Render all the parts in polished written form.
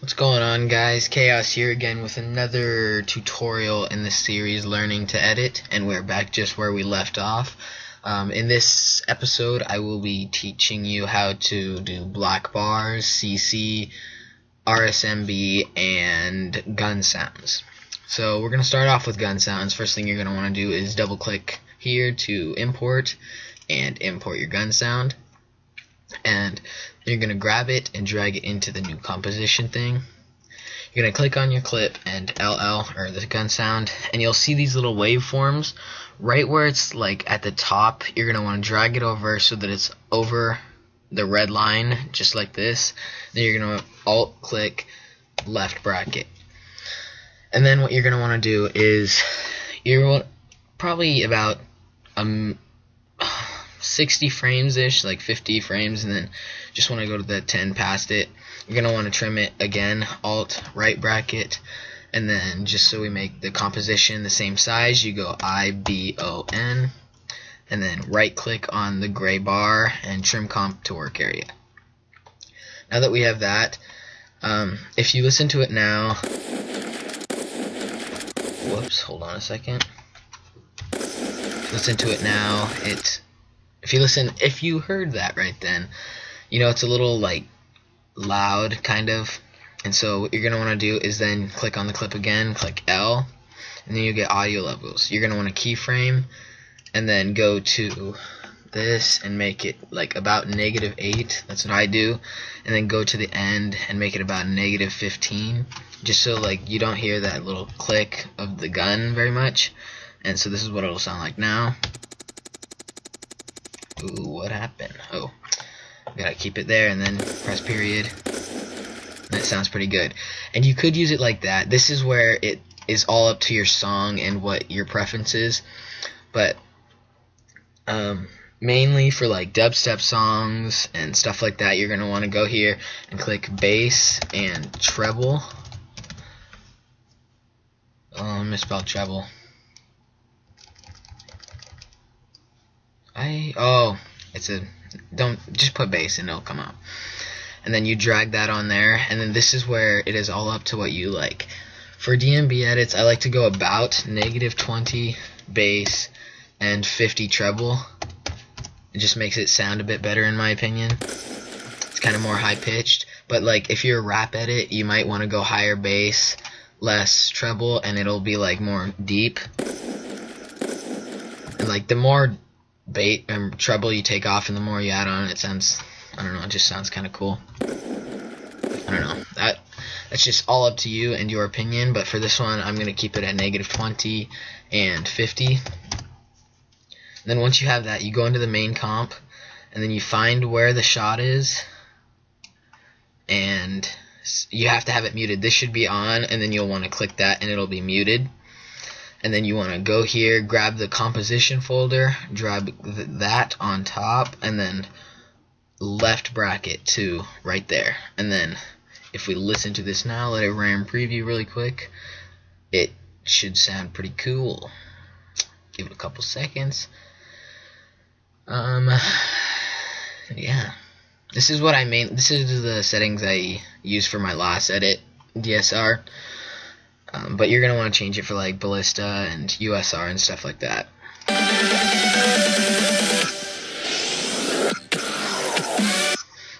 What's going on, guys? Chaos here again with another tutorial in the series Learning to Edit, and we're back just where we left off. In this episode I will be teaching you how to do black bars, CC, RSMB, and Gunsounds. So we're going to start off with Gunsounds. First thing you're going to want to do is double click here to import and import your gun sound, and you're going to grab it and drag it into the new composition thing. You're going to click on your clip and LL, or the gun sound, and you'll see these little waveforms right where it's like at the top. You're going to want to drag it over so that it's over the red line, just like this. Then you're going to alt click left bracket, and then what you're going to want to do is you're probably about 60 frames ish, like 50 frames, and then just want to go to the 10 past it. You're going to want to trim it again, alt right bracket, and then just so we make the composition the same size, you go IBON, and then right click on the gray bar and trim comp to work area. Now that we have that, if you listen to it now, whoops, hold on a second. Listen to it now, if you heard that right then, you know it's a little like loud kind of, and so what you're going to want to do is then click on the clip again, click L, and then you get audio levels. You're going to want to keyframe and then go to this and make it like about -8, that's what I do, and then go to the end and make it about -15, just so like you don't hear that little click of the gun very much. And so this is what it'll sound like now. Ooh, what happened? Oh, gotta keep it there and then press period. That sounds pretty good. And you could use it like that. This is where it is all up to your song and what your preference is. But mainly for like dubstep songs and stuff like that, you're gonna want to go here and click bass and treble. Oh, I misspelled treble. Don't just put bass and it'll come out. And then you drag that on there, and then this is where it is all up to what you like. For DMB edits, I like to go about -20 bass and 50 treble. It just makes it sound a bit better in my opinion. It's kind of more high pitched, but like if you're a rap edit, you might want to go higher bass, less treble, and it'll be like more deep. And like the more treble you take off and the more you add on, it sounds, I don't know, it just sounds kind of cool. I don't know, that's just all up to you and your opinion, but for this one I'm going to keep it at -20 and 50. And then once you have that, you go into the main comp, and then you find where the shot is, and you have to have it muted. This should be on, and then you'll want to click that and it'll be muted. And then you want to go here, grab the composition folder, drag that on top, and then left bracket to right there. And then if we listen to this now, let it run preview really quick, it should sound pretty cool. Give it a couple seconds. Yeah, this is the settings I use for my last edit, DSR. But you're going to want to change it for like Ballista and USR and stuff like that.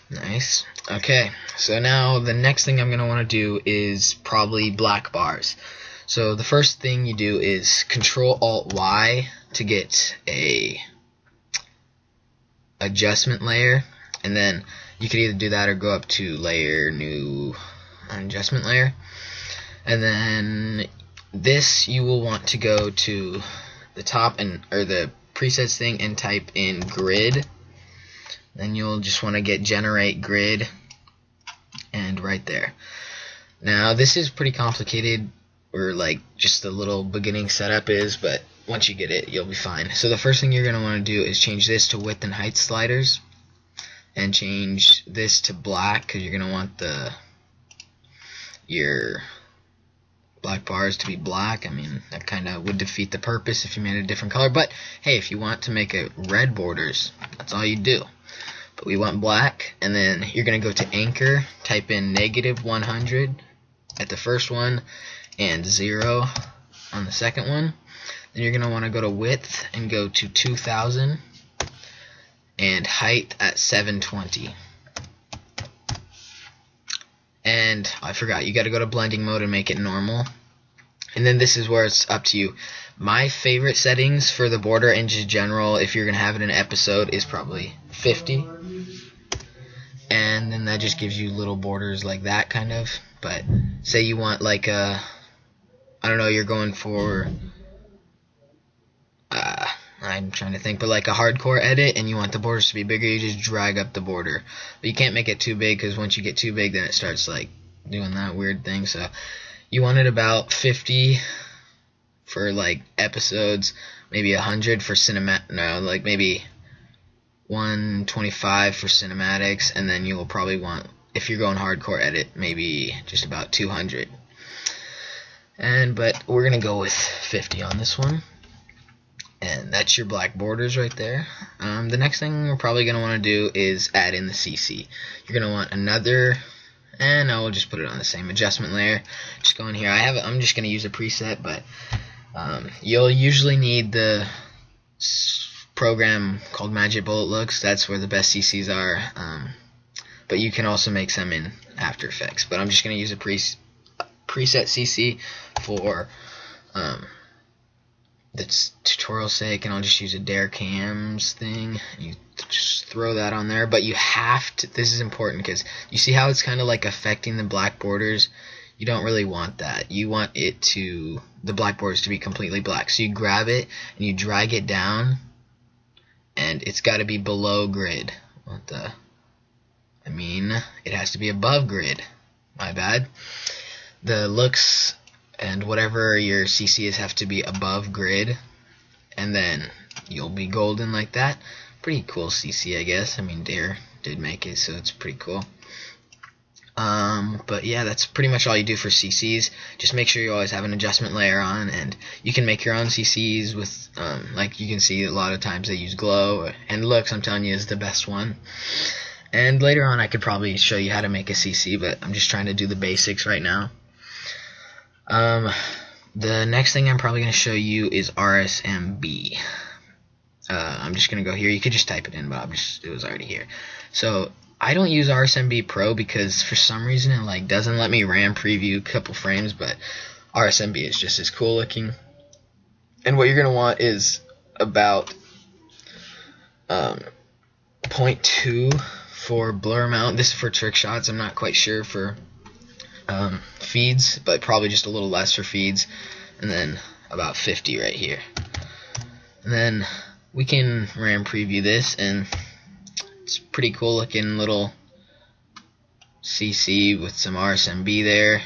Nice. Okay, so now the next thing I'm going to want to do is probably black bars. So the first thing you do is Control-Alt-Y to get a adjustment layer, and then you could either do that or go up to layer, new adjustment layer. And then this, you will want to go to the top or the presets thing and type in grid. Then you'll just want to get generate grid, and right there. Now this is pretty complicated, or like just the little beginning setup is, but once you get it, you'll be fine. So the first thing you're going to want to do is change this to width and height sliders, and change this to black, because you're going to want your black bars to be black. I mean, that kind of would defeat the purpose if you made a different color, but hey, if you want to make it red borders, that's all you do. but we want black. And then you're going to go to anchor, type in -100 at the first one and 0 on the second one. Then you're going to want to go to width and go to 2000 and height at 720. And I forgot, you got to go to blending mode and make it normal. And then this is where it's up to you. My favorite settings for the border in just general, if you're going to have it in an episode, is probably 50. And then that just gives you little borders like that, kind of. But say you want like a, I don't know, you're going for, I'm trying to think, but like a hardcore edit and you want the borders to be bigger, you just drag up the border. But you can't make it too big, because once you get too big, then it starts like doing that weird thing. So you want it about 50 for like episodes, maybe 100 for like maybe 125 for cinematics, and then you'll probably want, if you're going hardcore edit, maybe just about 200. But we're gonna go with 50 on this one. And that's your black borders right there. The next thing we're probably going to want to do is add in the CC. You're going to want another, and I will just put it on the same adjustment layer. Just go in here. I'm just going to use a preset, but you'll usually need the program called Magic Bullet Looks. That's where the best CCs are. But you can also make some in After Effects. But I'm just going to use a preset CC for the tutorial's sake, and I'll just use a Dare Cams thing. You just throw that on there, but you have to, this is important, because you see how it's kind of like affecting the black borders. You don't really want that. You want it to, the black borders to be completely black. So you grab it and you drag it down, and it's got to be below grid. It has to be above grid. My bad. The looks and whatever your CC is have to be above grid, and then you'll be golden like that. Pretty cool CC, I guess. Dare did make it, so it's pretty cool. But yeah, that's pretty much all you do for CCs. Just make sure you always have an adjustment layer on, and you can make your own CCs with, like you can see a lot of times they use glow, and looks, I'm telling you, is the best one. And later on I could probably show you how to make a CC, but I'm just trying to do the basics right now. The next thing I'm probably going to show you is RSMB. I'm just going to go here. You could just type it in, but it was already here. So I don't use RSMB Pro because for some reason it like doesn't let me RAM preview a couple frames, but RSMB is just as cool looking. And what you're going to want is about 0.2 for blur amount. This is for trick shots. I'm not quite sure for feeds, but probably just a little less for feeds, and then about 50 right here. And then we can RAM preview this, and it's pretty cool looking little CC with some RSMB there.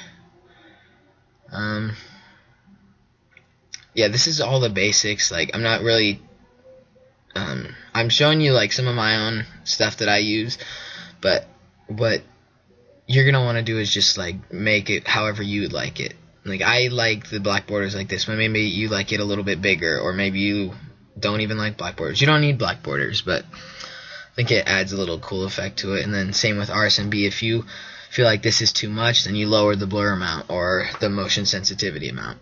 Yeah, this is all the basics. Like, I'm not really I'm showing you like some of my own stuff that I use, but what you're gonna want to do is just like make it however you would like it. Like, I like the black borders like this, but maybe you like it a little bit bigger, or maybe you don't even like black borders. You don't need black borders, but I think it adds a little cool effect to it. And then same with RSMB. If you feel like this is too much, then you lower the blur amount or the motion sensitivity amount.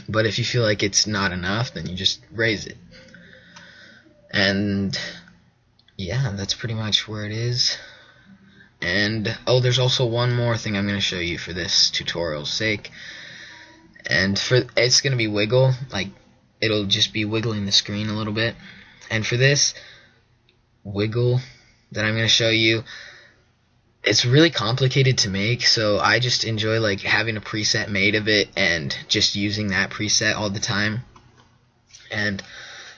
But if you feel like it's not enough, then you just raise it. And yeah, that's pretty much where it is. And oh, there's also one more thing I'm going to show you for this tutorial's sake. And it's going to be wiggle, like it'll just be wiggling the screen a little bit. And for this wiggle that I'm going to show you, it's really complicated to make, so I just enjoy like having a preset made of it and just using that preset all the time. And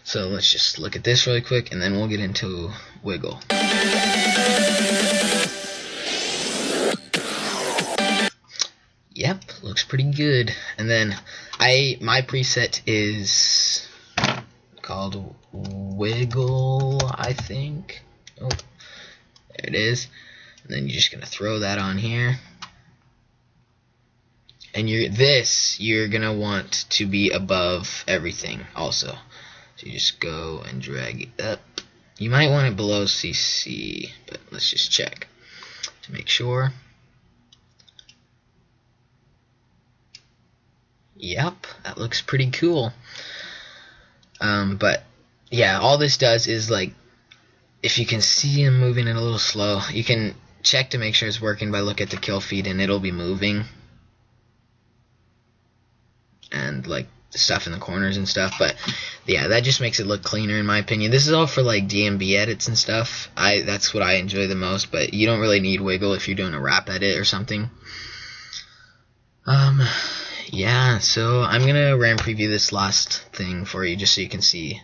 so let's just look at this really quick, and then we'll get into wiggle. Yep, looks pretty good. And then my preset is called wiggle, I think. Oh, there it is. And then you're just gonna throw that on here. And you're gonna want to be above everything also. So you just go and drag it up. You might want it below CC, but let's just check to make sure. Yep, that looks pretty cool. But yeah, all this does is, like, if you can see him moving it a little slow, you can check to make sure it's working by look at the kill feed, and it'll be moving. And like the stuff in the corners and stuff, but yeah, that just makes it look cleaner in my opinion. This is all for like DMB edits and stuff. That's what I enjoy the most, but you don't really need wiggle if you're doing a rap edit or something. Yeah, so I'm gonna RAM preview this last thing for you just so you can see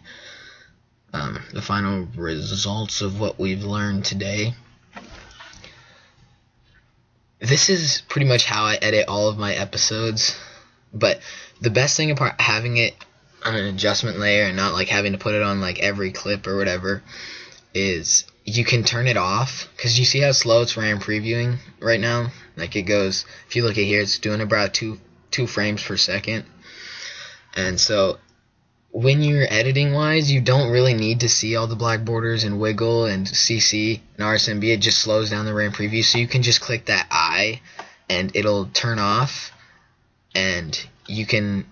the final results of what we've learned today. This is pretty much how I edit all of my episodes, but the best thing about having it on an adjustment layer and not like having to put it on like every clip or whatever is you can turn it off, because you see how slow it's RAM previewing right now. Like it goes, if you look at here, it's doing about two frames per second. And so when you're editing wise, you don't really need to see all the black borders and wiggle and CC and RSMB. It just slows down the RAM preview, so you can just click that I and it'll turn off, and you can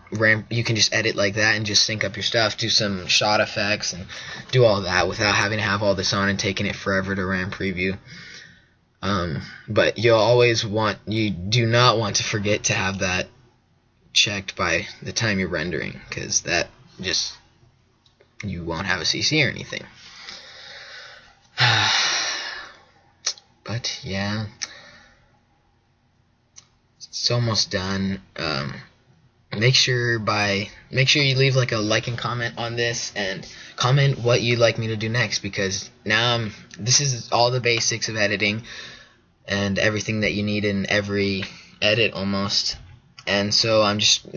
just edit like that and just sync up your stuff, do some shot effects and do all that without having to have all this on and taking it forever to RAM preview. But you do not want to forget to have that checked by the time you're rendering, because that just, you won't have a CC or anything. But yeah, it's almost done. Make sure you leave like a like and comment on this, and comment what you'd like me to do next, because now this is all the basics of editing and everything that you need in every edit almost. And so I'm just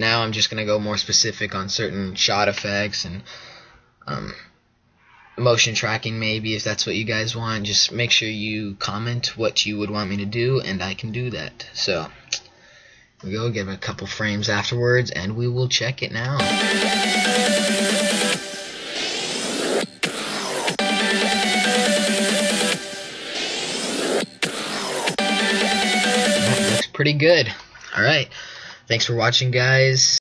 gonna go more specific on certain shot effects and motion tracking, maybe, if that's what you guys want. Just make sure you comment what you would want me to do, and I can do that. So we go, give it a couple frames afterwards, and we will check it now. That looks pretty good. Alright, thanks for watching, guys.